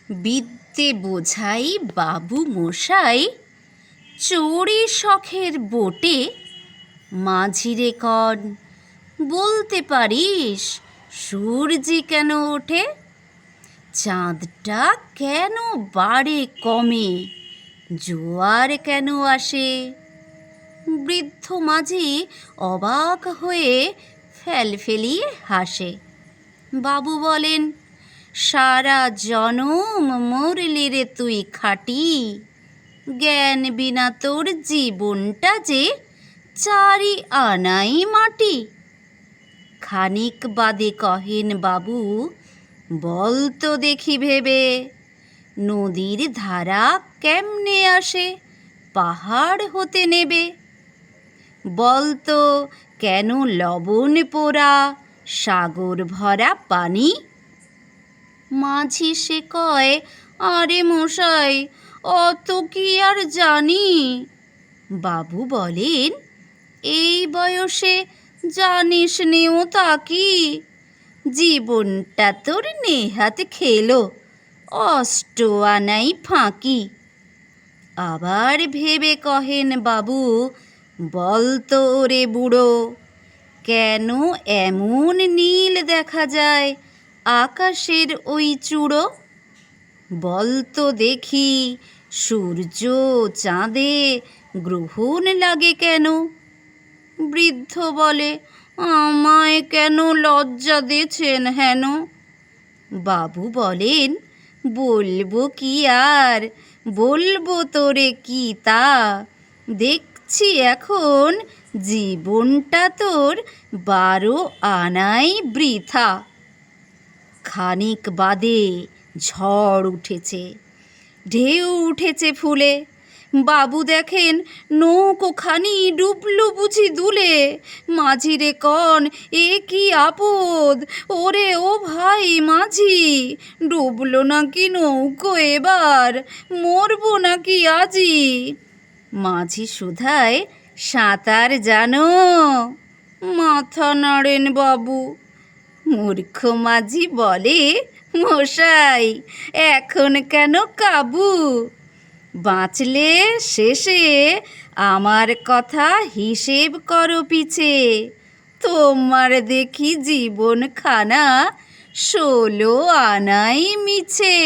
বিদ্যে বোঝাই বাবু মশাই, চড়ে শখের বোটে। মাঝিরে কন, বলতে পারিস সূর্যি কেন ওঠে? চাঁদটা কেন বাড়ে কমে? জোয়ার কেন আসে? বৃদ্ধ মাঝি অবাক হয়ে ফেলফেলিয়ে হাসে। বাবু বলেন, সারা জনম মরলি রে তুই খাটি, জ্ঞান বিনা তোর জীবনটা যে চারি আনাই মাটি। খানিক বাদে কহেন বাবু, বল তো দেখি ভেবে, নদীর ধারা কেমনে আসে পাহাড় হতে নেবে? বল তো কেন লবণ পোড়া সাগর ভরা পানি? মাঝি সে কয়, আরে মশাই, অত কি আর জানি। বাবু বলেন, এই বয়সে জানিস নেও তা কি? জীবনটা তোর নেহাত খেলো, অষ্ট আনাই ফাঁকি। আবার ভেবে কহেন বাবু, বল তো রে বুড়ো, কেন এমন নীল দেখা যায় আকাশের ওই চূড়ো? বল তো দেখি, সূর্য চাঁদে গ্রহণ লাগে কেন? বৃদ্ধ বলে, আমায় কেন লজ্জা দিয়েছেন হেন? বাবু বলেন, বলবো কি আর, বলবো তোরে কি তা, দেখছি এখন জীবনটা তোর 12 আনাই বৃথা। খানিক বাদে ঝড় উঠেছে, ঢেউ উঠেছে ফুলে। বাবু দেখেন নৌকোখানি ডুবলো বুঝি দুলে। মাঝিরে কন, এ কি আপদ, ওরে ও ভাই মাঝি, ডুবলো নাকি নৌকো এবার, মরবো নাকি আজি? মাঝি শুধায়, সাঁতার জানো? মাথা নাড়েন বাবু। মূর্খ মাঝি বলে, মশাই এখন কেন কাবু? বাঁচলে শেষে আমার কথা হিসেব করো পিছে, তোমার দেখি জীবনখানা 16 আনাই মিছে।